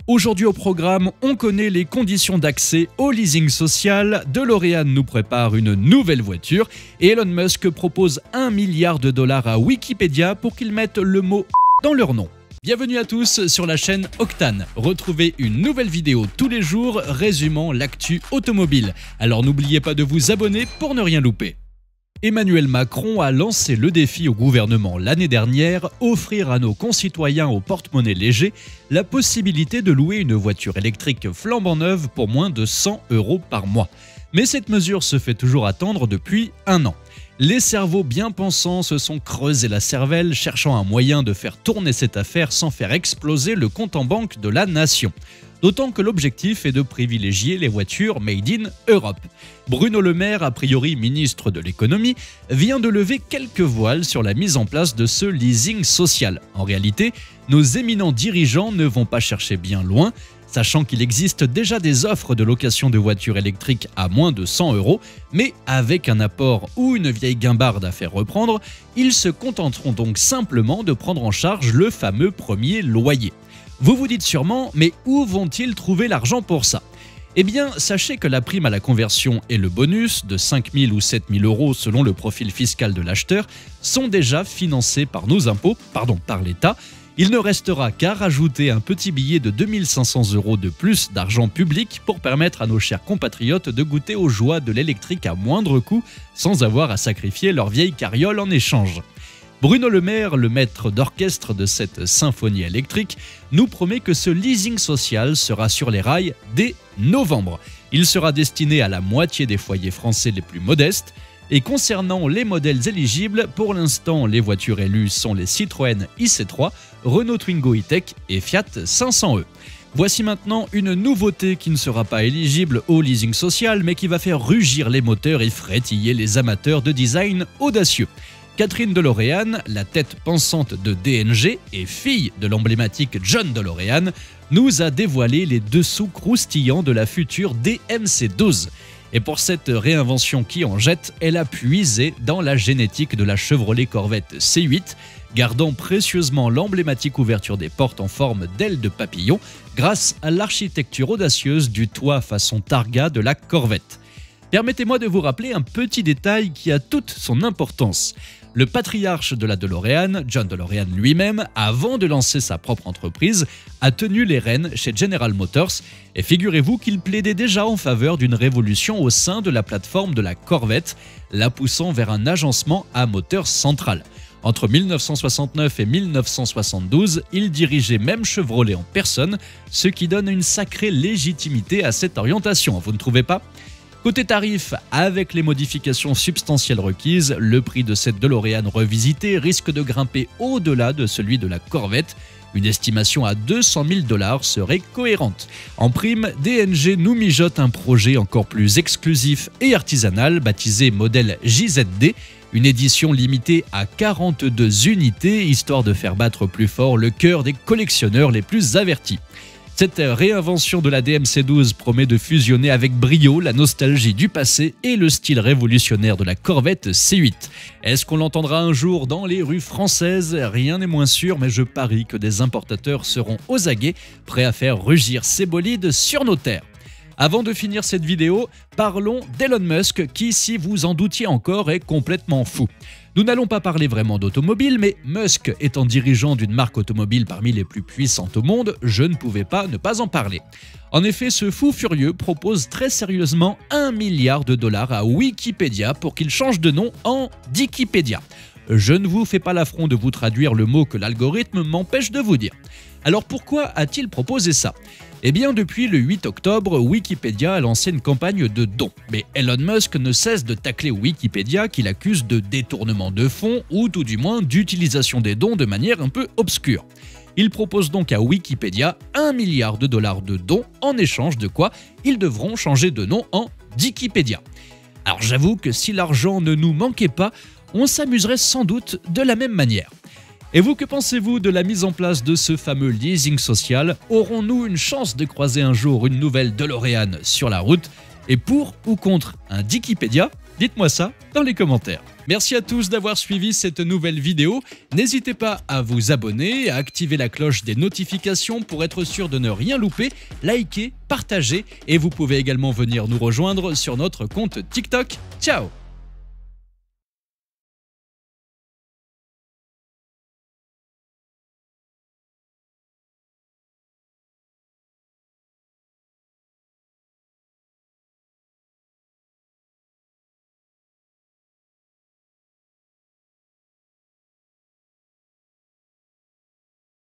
Aujourd'hui au programme, on connaît les conditions d'accès au leasing social, DeLorean nous prépare une nouvelle voiture et Elon Musk propose $1 milliard à Wikipédia pour qu'ils mettent le mot dans leur nom. Bienvenue à tous sur la chaîne Octane. Retrouvez une nouvelle vidéo tous les jours résumant l'actu automobile. Alors n'oubliez pas de vous abonner pour ne rien louper. Emmanuel Macron a lancé le défi au gouvernement l'année dernière, offrir à nos concitoyens au porte-monnaie léger la possibilité de louer une voiture électrique flambant neuve pour moins de 100 € par mois. Mais cette mesure se fait toujours attendre depuis un an. Les cerveaux bien pensants se sont creusés la cervelle cherchant un moyen de faire tourner cette affaire sans faire exploser le compte en banque de la nation. D'autant que l'objectif est de privilégier les voitures made in Europe. Bruno Le Maire, a priori ministre de l'économie, vient de lever quelques voiles sur la mise en place de ce leasing social. En réalité, nos éminents dirigeants ne vont pas chercher bien loin, sachant qu'il existe déjà des offres de location de voitures électriques à moins de 100 €, mais avec un apport ou une vieille guimbarde à faire reprendre, ils se contenteront donc simplement de prendre en charge le fameux premier loyer. Vous vous dites sûrement, mais où vont-ils trouver l'argent pour ça ? Eh bien, sachez que la prime à la conversion et le bonus de 5 000 ou 7 000 € selon le profil fiscal de l'acheteur sont déjà financés par nos impôts, par l'État. Il ne restera qu'à rajouter un petit billet de 2 500 € de plus d'argent public pour permettre à nos chers compatriotes de goûter aux joies de l'électrique à moindre coût sans avoir à sacrifier leur vieille carriole en échange. Bruno Le Maire, le maître d'orchestre de cette symphonie électrique, nous promet que ce leasing social sera sur les rails dès novembre. Il sera destiné à la moitié des foyers français les plus modestes. Et concernant les modèles éligibles, pour l'instant, les voitures élues sont les Citroën IC3, Renault Twingo E-Tech et Fiat 500e. Voici maintenant une nouveauté qui ne sera pas éligible au leasing social, mais qui va faire rugir les moteurs et frétiller les amateurs de design audacieux. Catherine DeLorean, la tête pensante de DNG et fille de l'emblématique John DeLorean, nous a dévoilé les dessous croustillants de la future DMC12. Et pour cette réinvention qui en jette, elle a puisé dans la génétique de la Chevrolet Corvette C8, gardant précieusement l'emblématique ouverture des portes en forme d'aile de papillon grâce à l'architecture audacieuse du toit façon Targa de la Corvette. Permettez-moi de vous rappeler un petit détail qui a toute son importance. Le patriarche de la DeLorean, John DeLorean lui-même, avant de lancer sa propre entreprise, a tenu les rênes chez General Motors et figurez-vous qu'il plaidait déjà en faveur d'une révolution au sein de la plateforme de la Corvette, la poussant vers un agencement à moteur central. Entre 1969 et 1972, il dirigeait même Chevrolet en personne, ce qui donne une sacrée légitimité à cette orientation, vous ne trouvez pas ? Côté tarif, avec les modifications substantielles requises, le prix de cette DeLorean revisitée risque de grimper au-delà de celui de la Corvette. Une estimation à 200 000 $ serait cohérente. En prime, DNG nous mijote un projet encore plus exclusif et artisanal baptisé modèle JZD, une édition limitée à 42 unités, histoire de faire battre plus fort le cœur des collectionneurs les plus avertis. Cette réinvention de la DMC12 promet de fusionner avec brio la nostalgie du passé et le style révolutionnaire de la Corvette C8. Est-ce qu'on l'entendra un jour dans les rues françaises ? Rien n'est moins sûr, mais je parie que des importateurs seront aux aguets, prêts à faire rugir ces bolides sur nos terres. Avant de finir cette vidéo, parlons d'Elon Musk qui, si vous en doutiez encore, est complètement fou. Nous n'allons pas parler vraiment d'automobile, mais Musk étant dirigeant d'une marque automobile parmi les plus puissantes au monde, je ne pouvais pas ne pas en parler. En effet, ce fou furieux propose très sérieusement $1 milliard à Wikipédia pour qu'il change de nom en Dikipédia. Je ne vous fais pas l'affront de vous traduire le mot que l'algorithme m'empêche de vous dire. Alors pourquoi a-t-il proposé ça ? Eh bien, depuis le 8 octobre, Wikipédia a lancé une campagne de dons. Mais Elon Musk ne cesse de tacler Wikipédia qu'il accuse de détournement de fonds ou tout du moins d'utilisation des dons de manière un peu obscure. Il propose donc à Wikipédia $1 milliard de dons, en échange de quoi ils devront changer de nom en Dikipédia. Alors j'avoue que si l'argent ne nous manquait pas, on s'amuserait sans doute de la même manière. Et vous, que pensez-vous de la mise en place de ce fameux leasing social ? Aurons-nous une chance de croiser un jour une nouvelle DeLorean sur la route ? Et pour ou contre un Dikipédia ? Dites-moi ça dans les commentaires. Merci à tous d'avoir suivi cette nouvelle vidéo. N'hésitez pas à vous abonner, à activer la cloche des notifications pour être sûr de ne rien louper, liker, partager et vous pouvez également venir nous rejoindre sur notre compte TikTok. Ciao!